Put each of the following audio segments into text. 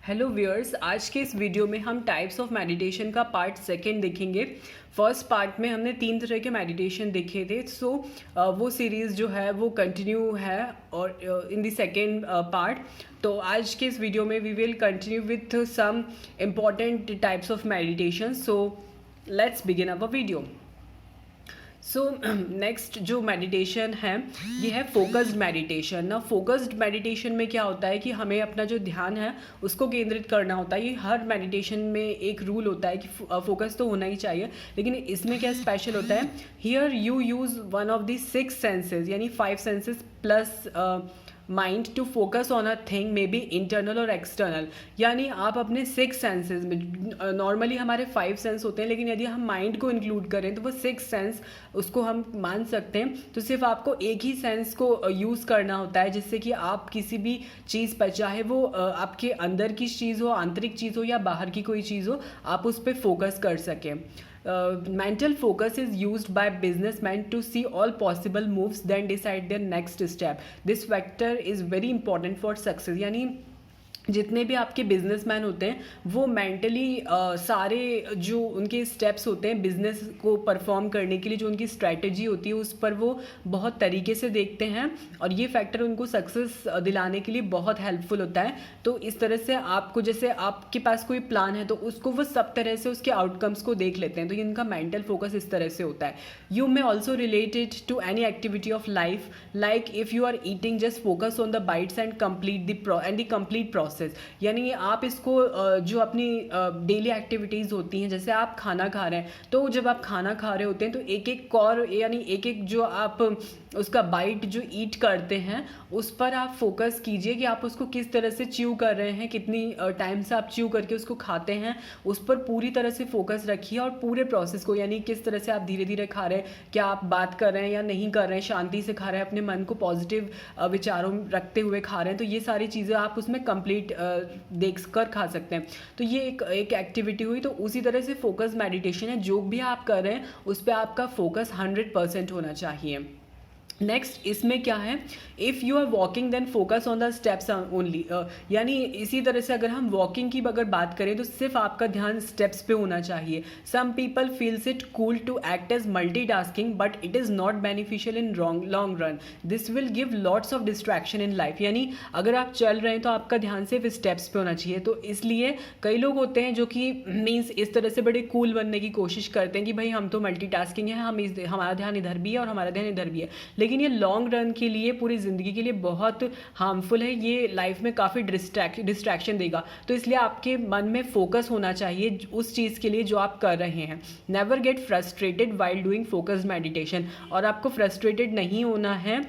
Hello viewers, आज के इस वीडियो में हम टाइप्स ऑफ मेडिटेशन का पार्ट सेकंड देखेंगे। फर्स्ट पार्ट में हमने 3 तरह के मेडिटेशन देखे थे। वो सीरीज़ जो है वो कंटिन्यू है और इन द सेकंड पार्ट। तो आज के इस वीडियो में we will continue with some important types of meditation. So let's begin our video. Next जो मेडिटेशन है ये है फोकस्ड मेडिटेशन। ना फोकस्ड मेडिटेशन में क्या होता है कि हमें अपना जो ध्यान है उसको केंद्रित करना होता है। ये हर मेडिटेशन में एक रूल होता है कि फोकस तो होना ही चाहिए, लेकिन इसमें क्या स्पेशल होता है, here you use one of the 6 senses यानी 5 senses plus mind to focus on a thing, may be internal और एक्सटर्नल। यानी आप अपने 6 सेंसेस में, नॉर्मली हमारे 5 सेंस होते हैं, लेकिन यदि हम माइंड को इंक्लूड करें तो वो 6 सेंस उसको हम मान सकते हैं। तो सिर्फ आपको एक ही सेंस को यूज़ करना होता है, जिससे कि आप किसी भी चीज़ पर, चाहे वो आपके अंदर की चीज़ हो, आंतरिक चीज़ हो या बाहर की कोई चीज़ हो, आप उस पर फोकस कर सकें। Mental focus is used by businessmen to see all possible moves then decide their next step. This factor is very important for success. यानी जितने भी आपके बिजनेसमैन होते हैं वो मेंटली सारे जो उनके स्टेप्स होते हैं बिजनेस को परफॉर्म करने के लिए, जो उनकी स्ट्रैटेजी होती है उस पर वो बहुत तरीके से देखते हैं और ये फैक्टर उनको सक्सेस दिलाने के लिए बहुत हेल्पफुल होता है। तो इस तरह से आपको, जैसे आपके पास कोई प्लान है तो उसको वो सब तरह से उसके आउटकम्स को देख लेते हैं। तो इनका मेंटल फोकस इस तरह से होता है। You may also related to any activity of life, like if you are eating just focus on the bites and complete the complete process. यानी आप इसको जो अपनी डेली एक्टिविटीज़ होती हैं, जैसे आप खाना खा रहे हैं, तो जब आप खाना खा रहे होते हैं तो एक एक कौर यानी एक एक जो आप उसका बाइट जो ईट करते हैं उस पर आप फोकस कीजिए कि आप उसको किस तरह से च्यू कर रहे हैं, कितनी टाइम से आप च्यू करके उसको खाते हैं, उस पर पूरी तरह से फोकस रखिए। और पूरे प्रोसेस को, यानी किस तरह से आप धीरे धीरे खा रहे हैं, क्या आप बात कर रहे हैं या नहीं कर रहे हैं, शांति से खा रहे हैं, अपने मन को पॉजिटिव विचारों में रखते हुए खा रहे हैं, तो ये सारी चीज़ें आप उसमें कंप्लीट देख कर खा सकते हैं। तो ये एक एक्टिविटी हुई। तो उसी तरह से फोकस मेडिटेशन है, जो भी आप कर रहे हैं उस पर आपका फोकस 100% होना चाहिए। नेक्स्ट इसमें क्या है, if you are walking then focus on the steps only. यानी इसी तरह से अगर हम वॉकिंग की अगर बात करें तो सिर्फ आपका ध्यान स्टेप्स पे होना चाहिए। Some people feels it cool to act as multitasking but it is not beneficial in long run. This will give lots of distraction in life. यानी अगर आप चल रहे हैं तो आपका ध्यान सिर्फ स्टेप्स पे होना चाहिए। तो इसलिए कई लोग होते हैं जो कि मीन्स इस तरह से बड़े कूल बनने की कोशिश करते हैं कि भाई हम तो मल्टीटास्किंग है, हमारा ध्यान इधर भी है और हमारा ध्यान इधर भी है, लेकिन ये लॉन्ग रन के लिए, पूरी ज़िंदगी के लिए बहुत हार्मफुल है। ये लाइफ में काफ़ी डिस्ट्रैक्शन देगा। तो इसलिए आपके मन में फोकस होना चाहिए उस चीज़ के लिए जो आप कर रहे हैं। Never get frustrated while doing focus meditation. और आपको फ्रस्ट्रेटेड नहीं होना है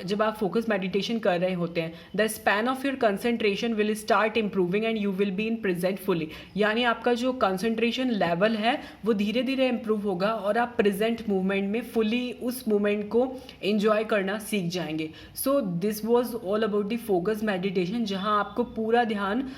जब आप फोकस मेडिटेशन कर रहे होते हैं। The span of your concentration will start improving and you will be in present fully. यानी आपका जो कंसंट्रेशन लेवल है वो धीरे धीरे इम्प्रूव होगा और आप प्रेजेंट मूवमेंट में फुली उस मूवमेंट को एंजॉय करना सीख जाएंगे। So this was all about the focus meditation, जहाँ आपको पूरा ध्यान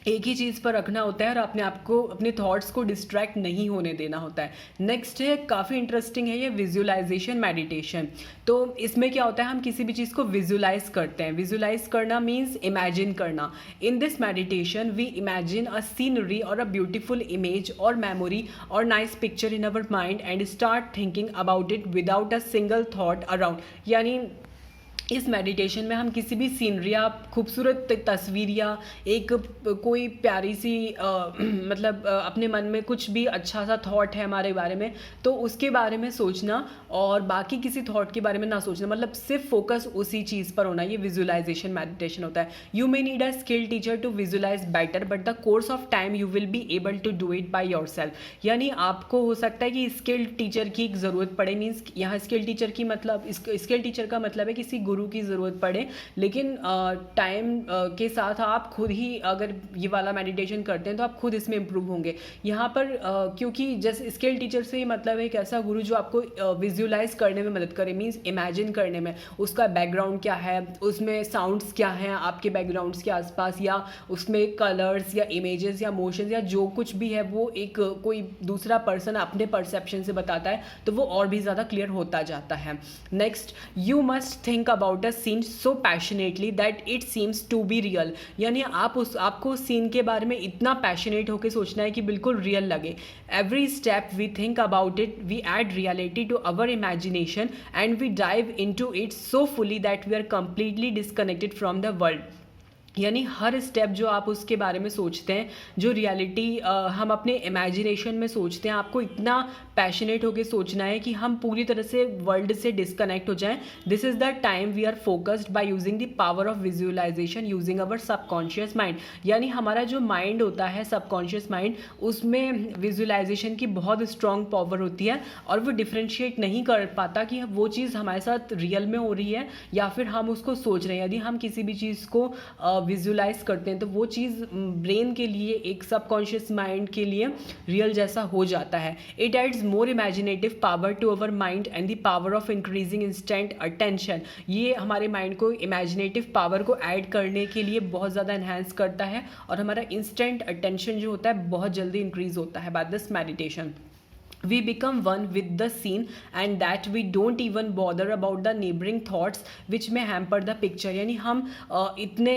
एक ही चीज़ पर रखना होता है और अपने आप को, अपने थॉट्स को डिस्ट्रैक्ट नहीं होने देना होता है। नेक्स्ट है, काफ़ी इंटरेस्टिंग है ये, विजुअलाइजेशन मेडिटेशन। तो इसमें क्या होता है, हम किसी भी चीज़ को विजुअलाइज करते हैं। विजुअलाइज करना मीन्स इमेजिन करना। In this meditation we imagine a scenery और अ ब्यूटीफुल इमेज और मेमोरी और nice picture in our mind and start thinking about it without a single thought around. यानी इस मेडिटेशन में हम किसी भी सीनरी या खूबसूरत तस्वीर या एक कोई प्यारी सी मतलब अपने मन में कुछ भी अच्छा सा थॉट है हमारे बारे में, तो उसके बारे में सोचना और बाकी किसी थॉट के बारे में ना सोचना, मतलब सिर्फ फोकस उसी चीज़ पर होना। ये विजुअलाइजेशन मेडिटेशन होता है। You may need a skilled teacher to visualise better but the course of time you will be able to do it by yourself. यानी आपको हो सकता है कि स्किल्ड टीचर की ज़रूरत पड़े। मीन्स यहाँ स्किल्ड टीचर की मतलब, स्किल्ड टीचर का मतलब है किसी गुरु की ज़रूरत पड़े, लेकिन टाइम के साथ आप खुद ही अगर ये वाला मेडिटेशन करते हैं तो आप खुद इसमें इम्प्रूव होंगे। यहाँ पर क्योंकि जैसे स्किल टीचर से मतलब एक ऐसा गुरु जो आपको विजुअलाइज करने में मदद करे, मीन्स इमेजिन करने में, उसका बैकग्राउंड क्या है, उसमें साउंड्स क्या हैं आपके बैकग्राउंड्स के आसपास, या उसमें कलर्स या इमेजेस या मोशंस या जो कुछ भी है वो एक कोई दूसरा पर्सन अपने परसेप्शन से बताता है, तो वो और भी ज़्यादा क्लियर होता जाता है। Next, you must think about about a scene so passionately that it seems to be real, यानी आपको उस सीन के बारे में इतना पैशनेट होकर सोचना है कि बिल्कुल रियल लगे. Every step we think about it we add reality to our imagination and we dive into it so fully that we are completely disconnected from the world. यानी हर स्टेप जो आप उसके बारे में सोचते हैं, जो रियलिटी हम अपने इमेजिनेशन में सोचते हैं, आपको इतना पैशनेट होकर सोचना है कि हम पूरी तरह से वर्ल्ड से डिस्कनेक्ट हो जाएं. This is the time we are focused by using the power of visualisation using our subconscious mind. यानी हमारा जो माइंड होता है, सबकॉन्शियस माइंड, उसमें विजुअलाइजेशन की बहुत स्ट्रॉन्ग पावर होती है और वो डिफ्रेंशिएट नहीं कर पाता कि वो चीज़ हमारे साथ रियल में हो रही है या फिर हम उसको सोच रहे हैं. यदि हम किसी भी चीज़ को विजुलाइज करते हैं तो वो चीज़ ब्रेन के लिए, एक सबकॉन्शियस माइंड के लिए रियल जैसा हो जाता है. It adds more imaginative power to our mind and the power of increasing instant attention. ये हमारे माइंड को इमेजिनेटिव पावर को ऐड करने के लिए बहुत ज़्यादा इन्हांस करता है और हमारा इंस्टेंट अटेंशन जो होता है बहुत जल्दी इंक्रीज होता है by this meditation. We become one with the scene and that we don't even bother about the neighboring thoughts which may hamper the picture. यानी हम इतने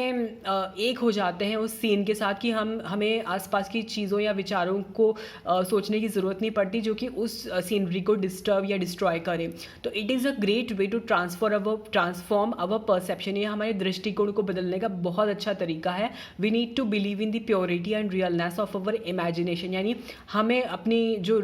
एक हो जाते हैं उस सीन के साथ कि हमें आसपास की चीज़ों या विचारों को सोचने की ज़रूरत नहीं पड़ती जो कि उस सीनरी को डिस्टर्ब या डिस्ट्रॉय करे. तो it is a great way to transform our perception. ये हमारे दृष्टिकोण को बदलने का बहुत अच्छा तरीका है. We need to believe in the purity and realness of our imagination. यानी हमें अपनी जो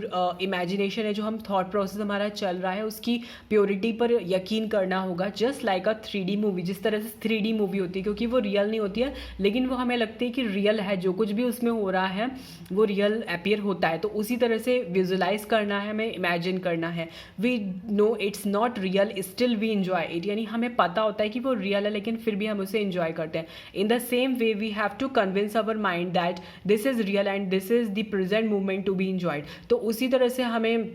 इमेजिनेशन है, जो हम थॉट प्रोसेस हमारा चल रहा है, उसकी प्योरिटी पर यकीन करना होगा. जस्ट लाइक अ 3D मूवी. जिस तरह से 3D मूवी होती है, क्योंकि वो रियल नहीं होती है लेकिन वो हमें लगती है कि रियल है, जो कुछ भी उसमें हो रहा है वो रियल अपीयर होता है. तो उसी तरह से विजुलाइज करना है, हमें इमेजिन करना है. We know it's not real still we enjoy it. यानी हमें पता होता है कि वो रियल है लेकिन फिर भी हम उसे इंजॉय करते हैं. In the same way we have to convince our mind that this is real and this is the present moment to be enjoyed. तो उसी तरह से हमें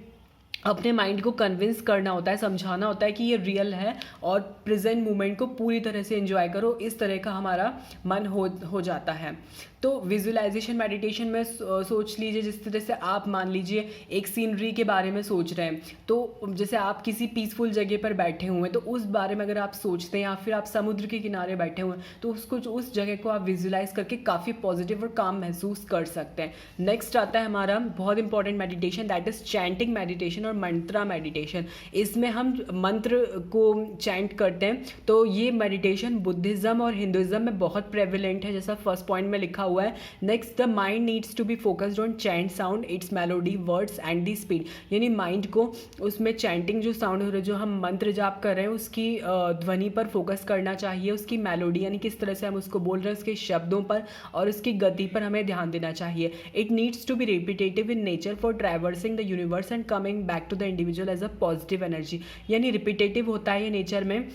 अपने माइंड को कन्विंस करना होता है, समझाना होता है कि ये रियल है और प्रेजेंट मोमेंट को पूरी तरह से एंजॉय करो. इस तरह का हमारा मन हो जाता है. तो विजुअलाइजेशन मेडिटेशन में सोच लीजिए, जिस तरह से आप मान लीजिए एक सीनरी के बारे में सोच रहे हैं, तो जैसे आप किसी पीसफुल जगह पर बैठे हुए हैं तो उस बारे में अगर आप सोचते हैं या फिर आप समुद्र के किनारे बैठे हुए हैं तो उस जगह को आप विजुअलाइज करके काफ़ी पॉजिटिव और काम महसूस कर सकते हैं. नेक्स्ट आता है हमारा बहुत important meditation, that is chanting meditation और मंत्रा मेडिटेशन. इसमें हम मंत्र को चैंट करते हैं. तो ये मेडिटेशन बुद्धिज़्म और हिंदुज़्म में बहुत प्रेवलेंट है, जैसा फर्स्ट पॉइंट में लिखा हुआ है. Next, the mind needs to be focused on chant sound, its melody, words and the speed. यानी माइंड को उसमें चैंटिंग जो साउंड हो रहा है, जो हम मंत्र जाप कर रहे हैं, उसकी ध्वनि पर फोकस करना चाहिए. उसकी मेलोडी यानी किस तरह से हम उसको बोल रहे हैं, उसके शब्दों पर और उसकी गति पर हमें ध्यान देना चाहिए. It needs to be repetitive in nature for traversing the universe and coming back to the individual as a positive energy. यानी रिपीटेटिव होता है ये नेचर में,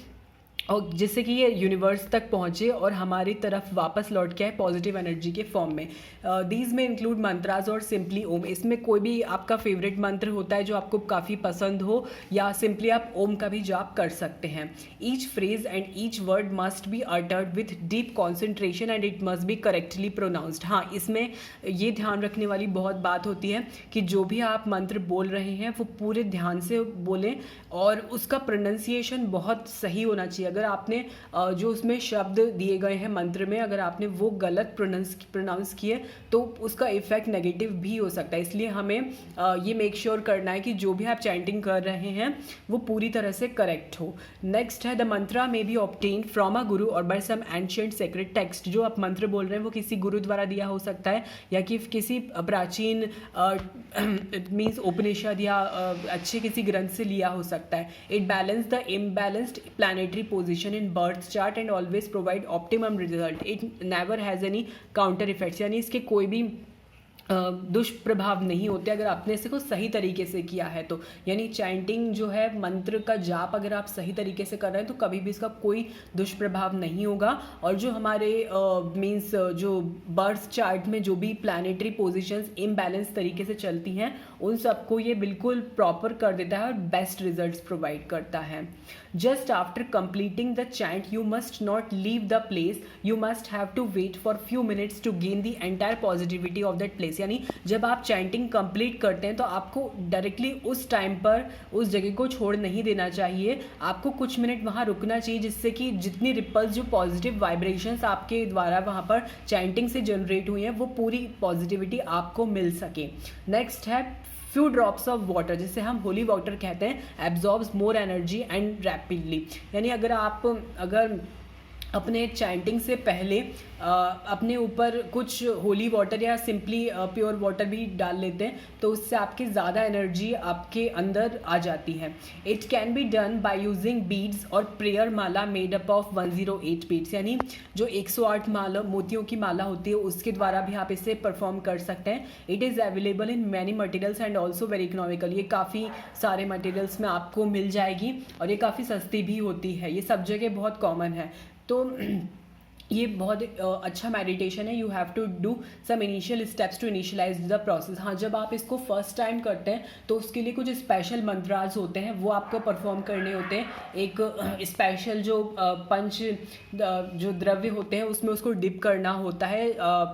और जिससे कि ये यूनिवर्स तक पहुँचे और हमारी तरफ वापस लौट के आए पॉजिटिव एनर्जी के फॉर्म में. दीज में इंक्लूड मंत्राज और सिंपली ओम. इसमें कोई भी आपका फेवरेट मंत्र होता है जो आपको काफ़ी पसंद हो, या सिंपली आप ओम का भी जाप कर सकते हैं. Each phrase and each word must be uttered with deep concentration and it must be correctly pronounced. हाँ, इसमें ये ध्यान रखने वाली बहुत बात होती है कि जो भी आप मंत्र बोल रहे हैं वो पूरे ध्यान से बोलें और उसका प्रोनाउंसिएशन बहुत सही होना चाहिए. अगर आपने जो उसमें शब्द दिए गए हैं मंत्र में, अगर आपने वो गलत प्रोनाउंस किए तो उसका इफेक्ट नेगेटिव भी हो सकता है. इसलिए हमें ये मेक श्योर करना है कि जो भी आप चैंटिंग कर रहे हैं वो पूरी तरह से करेक्ट हो. नेक्स्ट है, द मंत्रा में बी ऑब्टेन्ड फ्रॉम अ गुरु और बाय सम एंशिएंट सेक्रेट टेक्स्ट. जो आप मंत्र बोल रहे हैं वो किसी गुरु द्वारा दिया हो सकता है या कि किसी प्राचीन मीन्स उपनिषद या अच्छे किसी ग्रंथ से लिया हो सकता है. It balance the imbalanced planetary position in birth chart and always provide optimum result. It never has any counter effects. यानी इसके कोई भी दुष्प्रभाव नहीं होते अगर आपने इसको सही तरीके से किया है तो. यानी चैंटिंग जो है, मंत्र का जाप अगर आप सही तरीके से कर रहे हैं तो कभी भी इसका कोई दुष्प्रभाव नहीं होगा. और जो हमारे मीन्स जो बर्थ चार्ट में जो भी प्लैनेटरी पोजीशंस इम्बैलेंस तरीके से चलती हैं उन सबको ये बिल्कुल प्रॉपर कर देता है और बेस्ट रिजल्ट्स प्रोवाइड करता है. Just after completing the chant you must not leave the place, you must have to wait for few minutes to gain the entire positivity of that place. यानी जब आप chanting complete करते हैं तो आपको directly उस टाइम पर उस जगह को छोड़ नहीं देना चाहिए, आपको कुछ मिनट वहाँ रुकना चाहिए, जिससे कि जितनी रिपल्स जो पॉजिटिव वाइब्रेशंस आपके द्वारा वहाँ पर चैंटिंग से जनरेट हुई हैं वो पूरी पॉजिटिविटी आपको मिल सके। नेक्स्ट है फ्यू ड्रॉप्स ऑफ वाटर, जिसे हम होली वाटर कहते हैं, absorbs more energy and rapidly. यानी अगर अपने चैंटिंग से पहले अपने ऊपर कुछ होली वाटर या सिंपली प्योर वाटर भी डाल लेते हैं तो उससे आपकी ज़्यादा एनर्जी आपके अंदर आ जाती है। It can be done by using beads और prayer mala made up of 108 beads. यानी जो 108 माला मोतियों की माला होती है उसके द्वारा भी आप इसे परफॉर्म कर सकते हैं। It is available in many materials and also very economical. ये काफ़ी सारे मटेरियल्स में आपको मिल जाएगी और ये काफ़ी सस्ती भी होती है, ये सब जगह बहुत कॉमन है। तो ये बहुत अच्छा मेडिटेशन है। You have to do some initial steps to initialise the process. हाँ, जब आप इसको फर्स्ट टाइम करते हैं तो उसके लिए कुछ स्पेशल मंत्रास होते हैं वो आपको परफॉर्म करने होते हैं। एक स्पेशल जो पंच जो द्रव्य होते हैं उसमें उसको डिप करना होता है,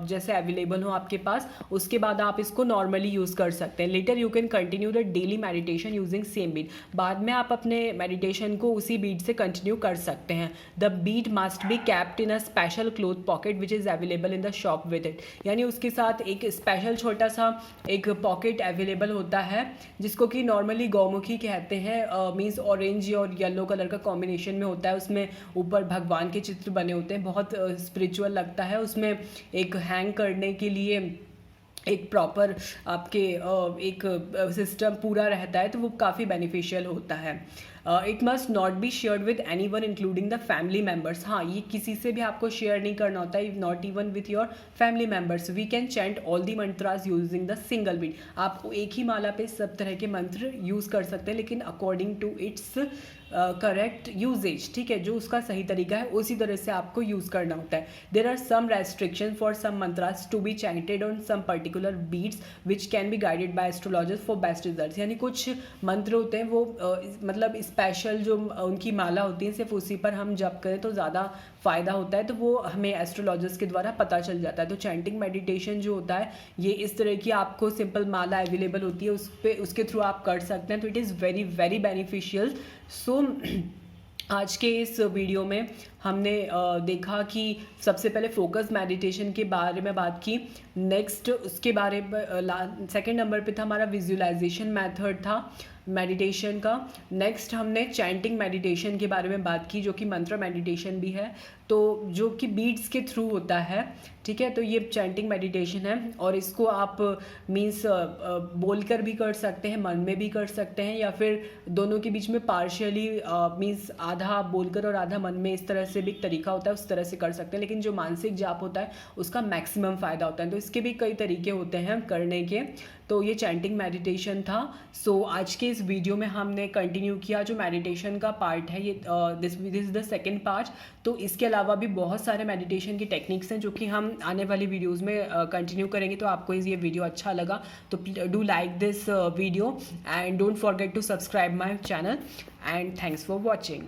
जैसे अवेलेबल हो आपके पास, उसके बाद आप इसको नॉर्मली यूज़ कर सकते हैं। Later you can continue the daily meditation using same beat. बाद में आप अपने मेडिटेशन को उसी बीट से कंटिन्यू कर सकते हैं। The beat must be capped in a special cloth pocket which is available in the shop with it. यानी उसके साथ एक स्पेशल छोटा सा एक पॉकेट अवेलेबल होता है जिसको कि नॉर्मली गौमुखी कहते हैं, मीन्स ऑरेंज और येलो कलर का कॉम्बिनेशन में होता है। उसमें ऊपर भगवान के चित्र बने होते हैं, बहुत स्पिरिचुअल लगता है। उसमें एक हैंग करने के लिए एक प्रॉपर आपके एक सिस्टम पूरा रहता है, तो वो काफ़ी बेनिफिशियल होता है। It must not be shared with any one including the family members. हाँ, ये किसी से भी आपको शेयर नहीं करना होता है, not even with your family members. We can chant all the mantras using the single beat. आपको एक ही माला पे सब तरह के मंत्र यूज़ कर सकते हैं, लेकिन according to its correct usage, ठीक है, जो उसका सही तरीका है उसी तरह से आपको यूज़ करना होता है। There are some restriction for some mantras to be chanted on some particular beats which can be guided by astrologers for best result. यानी कुछ मंत्र होते हैं वो मतलब स्पेशल जो उनकी माला होती है सिर्फ उसी पर हम जप करें तो ज़्यादा फ़ायदा होता है, तो वो हमें एस्ट्रोलॉजर्स के द्वारा पता चल जाता है। तो चैंटिंग मेडिटेशन जो होता है ये इस तरह की आपको सिंपल माला अवेलेबल होती है, उसके थ्रू आप कर सकते हैं। तो it is very very beneficial. So आज के इस वीडियो में हमने देखा कि सबसे पहले फोकस मेडिटेशन के बारे में बात की। नेक्स्ट उसके बारे में सेकंड नंबर पे था हमारा विजुअलाइजेशन मेथड था मेडिटेशन का। नेक्स्ट हमने चैंटिंग मेडिटेशन के बारे में बात की जो कि मंत्र मेडिटेशन भी है, तो जो कि बीट्स के थ्रू होता है, ठीक है। तो ये चैंटिंग मेडिटेशन है और इसको आप मीन्स बोलकर भी कर सकते हैं, मन में भी कर सकते हैं, या फिर दोनों के बीच में पार्शियली मीन्स आधा बोलकर और आधा मन में, इस तरह से भी एक तरीका होता है, उस तरह से कर सकते हैं। लेकिन जो मानसिक जाप होता है उसका मैक्सिमम फ़ायदा होता है, तो इसके भी कई तरीके होते हैं करने के। तो ये चैंटिंग मेडिटेशन था। सो आज के इस वीडियो में हमने कंटिन्यू किया जो मेडिटेशन का पार्ट है, ये this is the second part. तो इसके अलावा भी बहुत सारे मेडिटेशन की टेक्निक्स हैं जो कि हम आने वाली वीडियोस में कंटिन्यू करेंगे। तो आपको ये वीडियो अच्छा लगा तो do like this video and don't forget to subscribe my channel and thanks for watching.